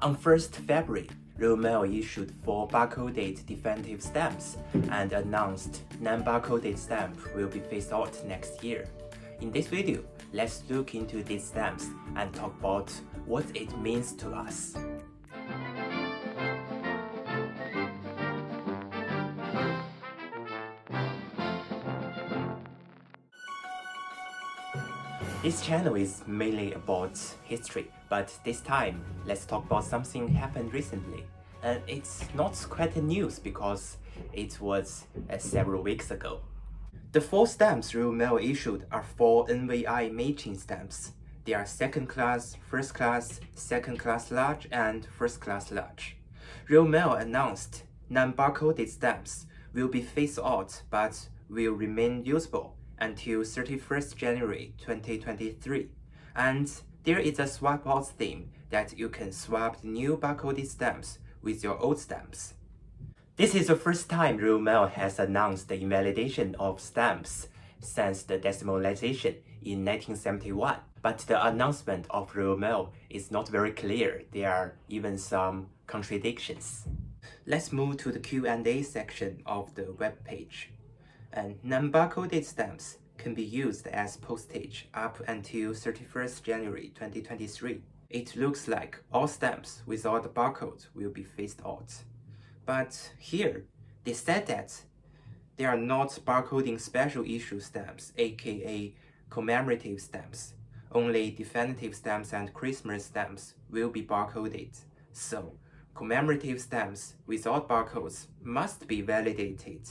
On 1st February, Royal Mail issued 4 barcoded definitive stamps and announced non-barcoded stamp will be phased out next year. In this video, let's look into these stamps and talk about what it means to us. This channel is mainly about history, but this time, let's talk about something happened recently. And it's not quite a news because it was several weeks ago. The 4 stamps Royal Mail issued are 4 NVI Machin stamps. They are second class, first class, second class large, and first class large. Royal Mail announced non-barcoded stamps will be phased out but will remain usable until 31st January 2023. And there is a swap out theme that you can swap the new barcoded stamps with your old stamps. This is the first time Royal Mail has announced the invalidation of stamps since the decimalization in 1971. But the announcement of Royal Mail is not very clear. There are even some contradictions. Let's move to the Q&A section of the web page. And non-barcoded stamps can be used as postage up until 31st January 2023. It looks like all stamps without the barcode will be phased out. But here, they said that they are not barcoding special issue stamps, aka commemorative stamps. Only definitive stamps and Christmas stamps will be barcoded. So, commemorative stamps without barcodes must be validated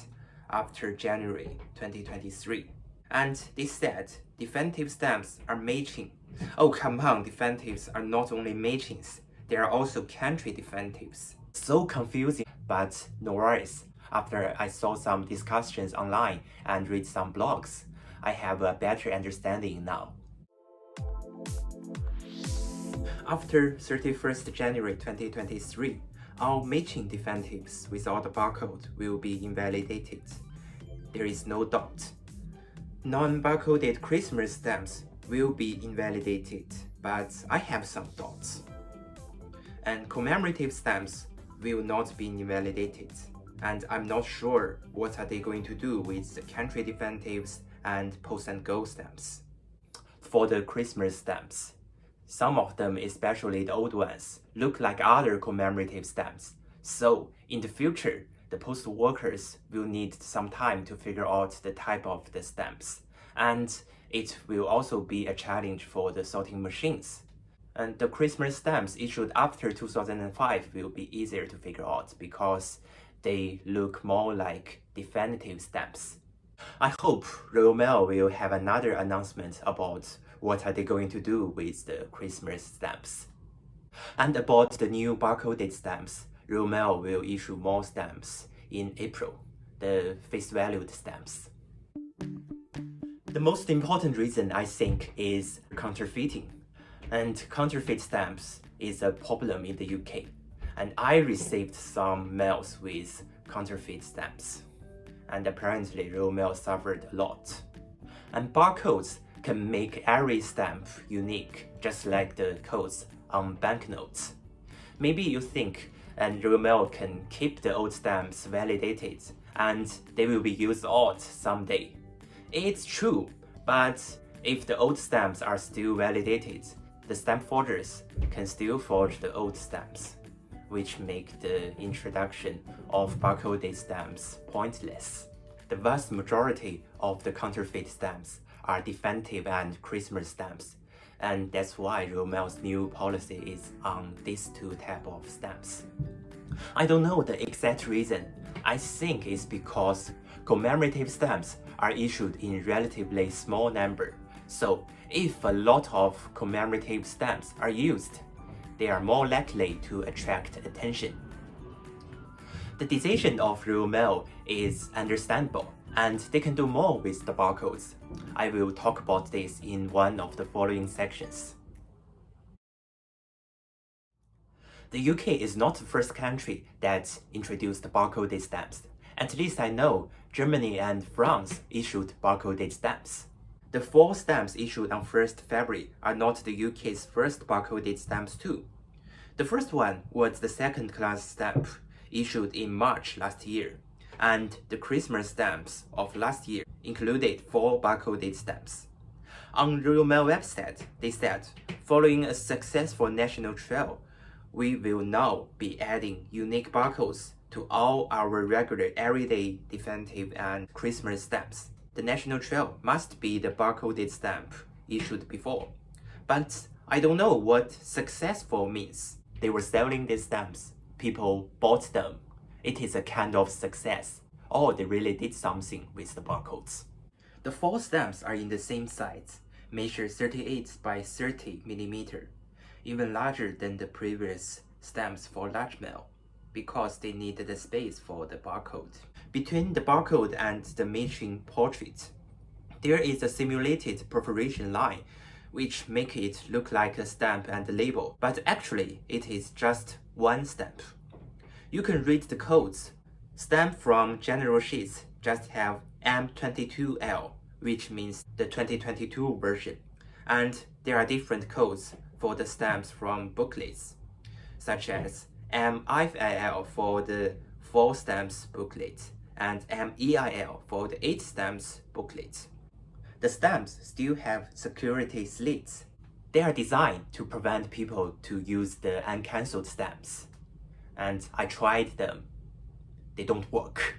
after January 2023. And they said definitive stamps are Machin. Oh come on, definitives are not only Machins, they are also country definitives. So confusing, but no worries. After I saw some discussions online and read some blogs, I have a better understanding now. After 31st January 2023, all Machin definitives without a barcode will be invalidated. There is no doubt. Non-barcoded Christmas stamps will be invalidated, but I have some doubts. And commemorative stamps will not be invalidated, and I'm not sure what are they going to do with the country definitives and post and go stamps. For the Christmas stamps, some of them, especially the old ones, look like other commemorative stamps. So, in the future, the postal workers will need some time to figure out the type of the stamps. And it will also be a challenge for the sorting machines. And the Christmas stamps issued after 2005 will be easier to figure out because they look more like definitive stamps. I hope Royal Mail will have another announcement about what are they going to do with the Christmas stamps. And about the new barcoded stamps, Royal Mail will issue more stamps in April, the face-valued stamps. The most important reason, I think, is counterfeiting. And counterfeit stamps is a problem in the UK. And I received some mails with counterfeit stamps. And apparently Royal Mail suffered a lot. And barcodes can make every stamp unique, just like the codes on banknotes. Maybe you think Royal Mail can keep the old stamps validated and they will be used out someday. It's true, but if the old stamps are still validated, the stamp forgers can still forge the old stamps, which make the introduction of barcoded stamps pointless. The vast majority of the counterfeit stamps are definitive and Christmas stamps, and that's why Royal Mail's new policy is on these 2 types of stamps. I don't know the exact reason. I think it's because commemorative stamps are issued in relatively small number. So if a lot of commemorative stamps are used, they are more likely to attract attention. The decision of Royal Mail is understandable, and they can do more with the barcodes. I will talk about this in one of the following sections. The UK is not the first country that introduced barcoded stamps. At least I know Germany and France issued barcoded stamps. The 4 stamps issued on 1st February are not the UK's first barcoded stamps too. The first one was the second-class stamp issued in March last year, and the Christmas stamps of last year included 4 barcoded stamps. On RealMail website, they said, following a successful national trial, we will now be adding unique barcodes to all our regular everyday definitive and Christmas stamps. The national trial must be the barcoded stamp issued before. But I don't know what successful means. They were selling these stamps. People bought them. It is a kind of success. Or they really did something with the barcodes. The 4 stamps are in the same size, measure 38 by 30 mm, even larger than the previous stamps for large mail, because they needed the space for the barcode. Between the barcode and the Machin portrait, there is a simulated perforation line which make it look like a stamp and a label, but actually it is just one stamp. You can read the codes. Stamp from general sheets just have M22L, which means the 2022 version, and there are different codes for the stamps from booklets, such as MEIL for the 4 stamps booklet and MEIL for the 8 stamps booklet. The stamps still have security slits. They are designed to prevent people to use the uncancelled stamps. And I tried them. They don't work.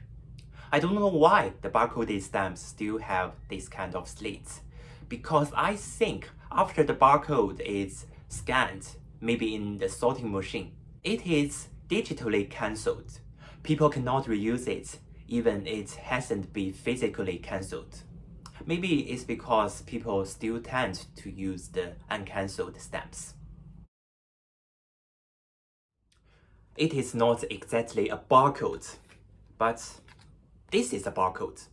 I don't know why the barcoded stamps still have this kind of slits. Because I think after the barcode is scanned, maybe in the sorting machine, it is digitally cancelled. People cannot reuse it, even it hasn't been physically cancelled. Maybe it's because people still tend to use the uncancelled stamps. It is not exactly a barcode, but this is a barcode.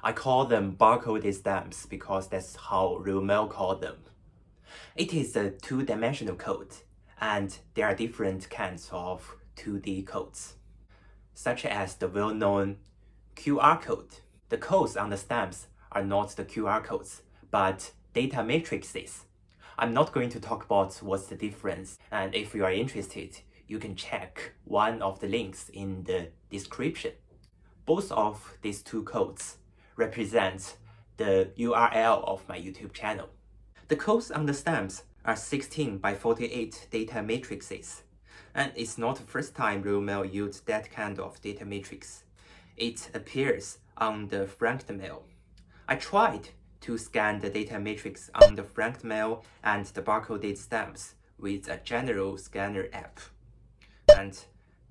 I call them barcoded stamps because that's how RealMail called them. It is a 2-dimensional code, and there are different kinds of 2D codes, such as the well-known QR code. The codes on the stamps are not the QR codes, but data matrices. I'm not going to talk about what's the difference, and if you are interested, you can check one of the links in the description. Both of these 2 codes represent the URL of my YouTube channel. The codes on the stamps are 16 by 48 data matrices, and it's not the first time RealMail used that kind of data matrix. It appears on the franked mail. I tried to scan the data matrix on the franked mail and the barcoded stamps with a general scanner app, and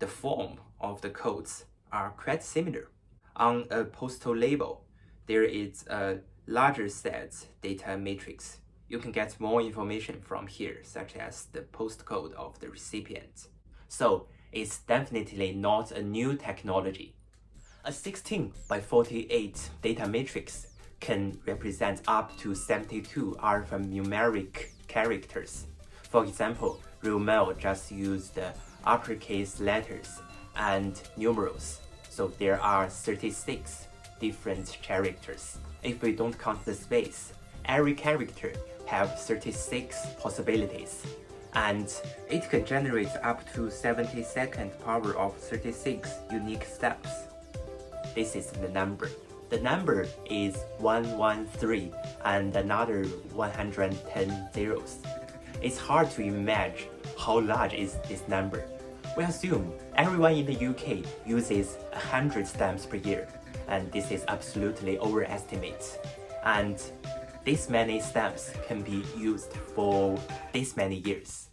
the form of the codes are quite similar. On a postal label, there is a larger set data matrix. You can get more information from here, such as the postcode of the recipient. So it's definitely not a new technology. A 16 by 48 data matrix can represent up to 72 alphanumeric characters. For example, RealMail just used the uppercase letters and numerals, so there are 36 different characters. If we don't count the space, every character have 36 possibilities, and it can generate up to 72nd power of 36 unique steps. This is the number. The number is 113 and another 110 zeros. It's hard to imagine how large is this number. We assume everyone in the UK uses 100 stamps per year, and this is absolutely overestimate. And this many stamps can be used for this many years.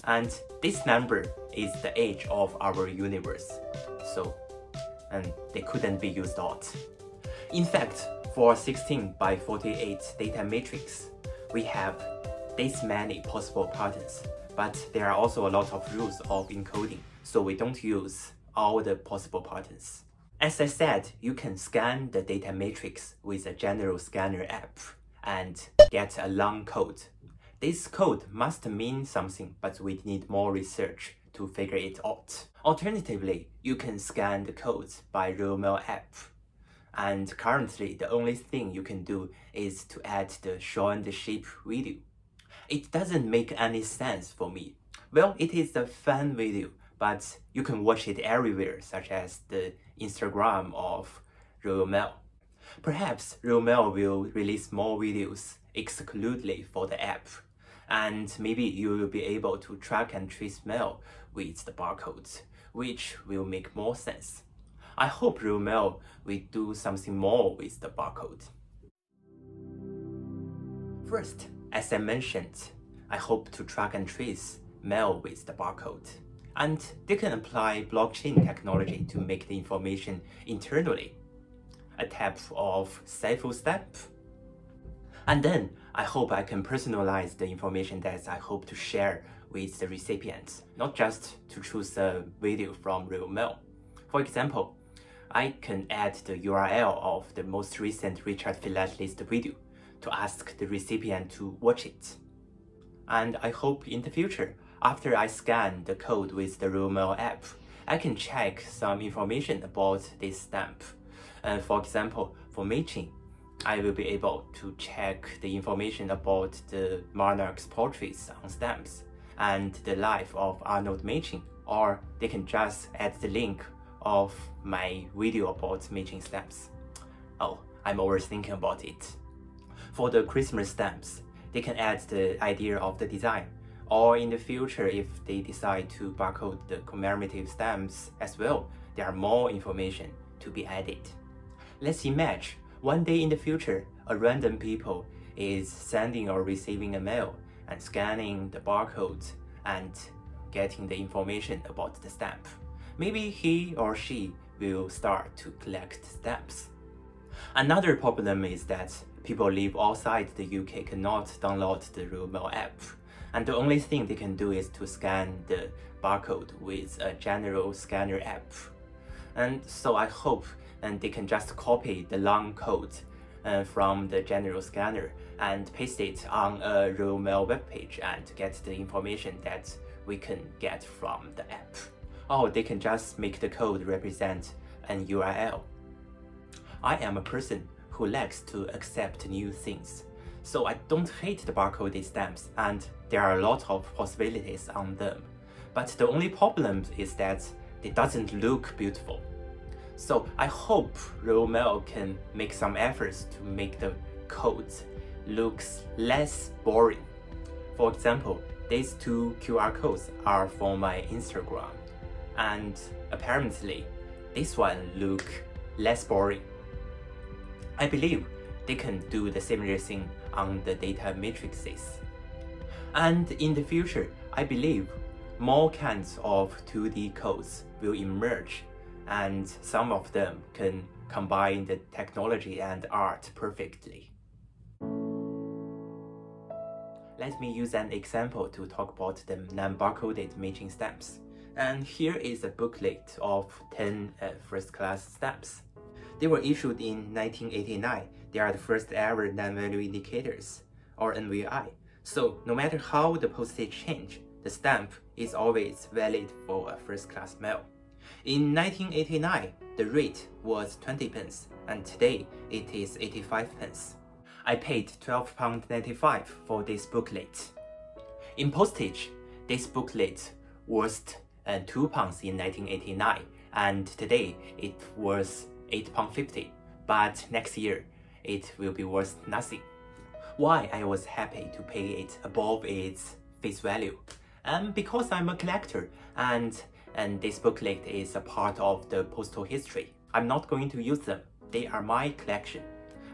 And this number is the age of our universe. And they couldn't be used out. In fact, for 16 by 48 data matrix, we have this many possible patterns, but there are also a lot of rules of encoding, so we don't use all the possible patterns. As I said, you can scan the data matrix with a general scanner app and get a long code. This code must mean something, but we need more research to figure it out. Alternatively, you can scan the codes by RealMail app. And currently, the only thing you can do is to add the showing the shape video. It doesn't make any sense for me. Well, it is a fun video, but you can watch it everywhere, such as the Instagram of Royal Mail. Perhaps Royal Mail will release more videos exclusively for the app, and maybe you will be able to track and trace mail with the barcodes, which will make more sense. I hope Royal Mail will do something more with the barcode. First, as I mentioned, I hope to track and trace mail with the barcode. And they can apply blockchain technology to make the information internally. A type of cipher stamp. And then I hope I can personalize the information that I hope to share with the recipients, not just to choose a video from Royal Mail. For example, I can add the URL of the most recent Richard Philatelic video to ask the recipient to watch it. And I hope in the future, after I scan the code with the Royal Mail app, I can check some information about this stamp. For example, for Machin, I will be able to check the information about the monarch's portraits on stamps and the life of Arnold Machin, or they can just add the link of my video about Machin stamps. Oh, I'm overthinking about it. For the Christmas stamps, they can add the idea of the design, or in the future, if they decide to barcode the commemorative stamps as well, there are more information to be added. Let's imagine one day in the future, a random people is sending or receiving a mail and scanning the barcode and getting the information about the stamp. Maybe he or she will start to collect stamps. Another problem is that people live outside the UK cannot download the Royal Mail app, and the only thing they can do is to scan the barcode with a general scanner app. And so I hope they can just copy the long code from the general scanner and paste it on a Royal Mail webpage and get the information that we can get from the app. Or they can just make the code represent an URL. I am a person who likes to accept new things, so I don't hate the barcoded stamps, and there are a lot of possibilities on them. But the only problem is that it doesn't look beautiful. So I hope Royal Mail can make some efforts to make the codes looks less boring. For example, these two QR codes are for my Instagram, and apparently this one look less boring. I believe they can do the similar thing on the data matrices. And in the future, I believe more kinds of 2D codes will emerge, and some of them can combine the technology and art perfectly. Let me use an example to talk about the non-barcoded Machin stamps. And here is a booklet of 10 first-class stamps. They were issued in 1989. They are the first ever non-value indicators, or NVI. So no matter how the postage change, the stamp is always valid for a first-class mail. In 1989, the rate was 20 pence, and today it is 85 pence. I paid £12.95 for this booklet. In postage, this booklet was £2 in 1989, and today it was £8.50, but next year it will be worth nothing. Why I was happy to pay it above its face value? Because I'm a collector, and this booklet is a part of the postal history. I'm not going to use them. They are my collection.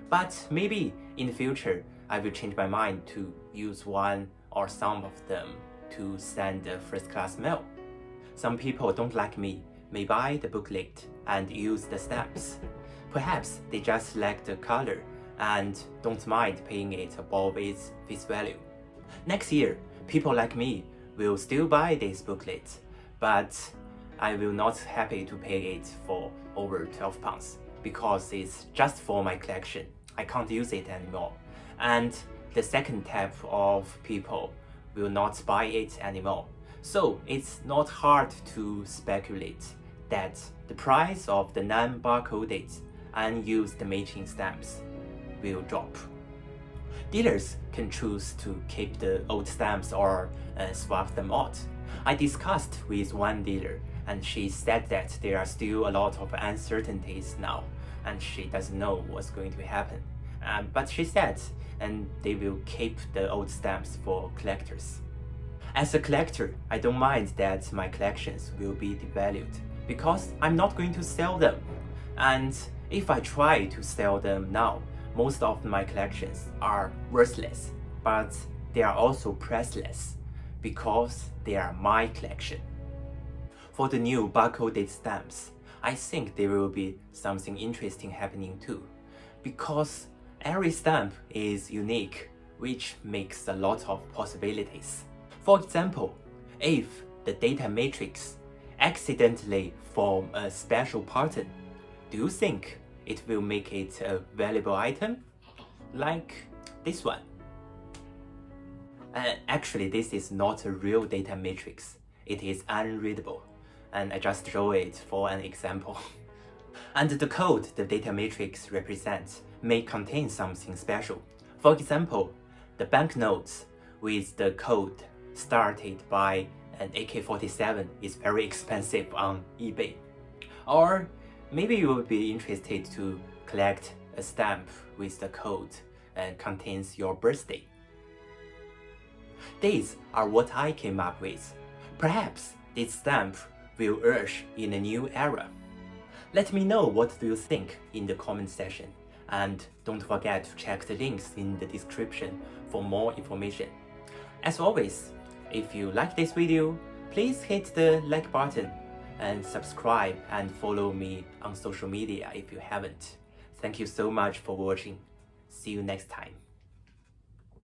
But maybe in the future, I will change my mind to use one or some of them to send a first-class mail. Some people don't like me may buy the booklet and use the stamps. Perhaps they just like the color and don't mind paying it above its face value. Next year, people like me will still buy this booklet, but I will not happy to pay it for over £12 because it's just for my collection. I can't use it anymore. And the second type of people will not buy it anymore. So it's not hard to speculate that the price of the non-barcoded unused Machin stamps will drop. Dealers can choose to keep the old stamps or swap them out. I discussed with one dealer, and she said that there are still a lot of uncertainties now, and she doesn't know what's going to happen. But she said, and they will keep the old stamps for collectors. As a collector, I don't mind that my collections will be devalued, because I'm not going to sell them. And if I try to sell them now, most of my collections are worthless, but they are also priceless, because they are my collection. For the new barcoded stamps, I think there will be something interesting happening too, because every stamp is unique, which makes a lot of possibilities. For example, if the data matrix accidentally form a special pattern, do you think it will make it a valuable item? Like this one. Actually, this is not a real data matrix. It is unreadable, and I just draw it for an example. And the code the data matrix represents may contain something special. For example, the banknotes with the code started by an AK-47 is very expensive on eBay. Or maybe you would be interested to collect a stamp with the code and contains your birthday. These are what I came up with. Perhaps this stamp will urge in a new era. Let me know what do you think in the comment section, and don't forget to check the links in the description for more information. As always, if you like this video, please hit the like button and subscribe and follow me on social media if you haven't. Thank you so much for watching. See you next time.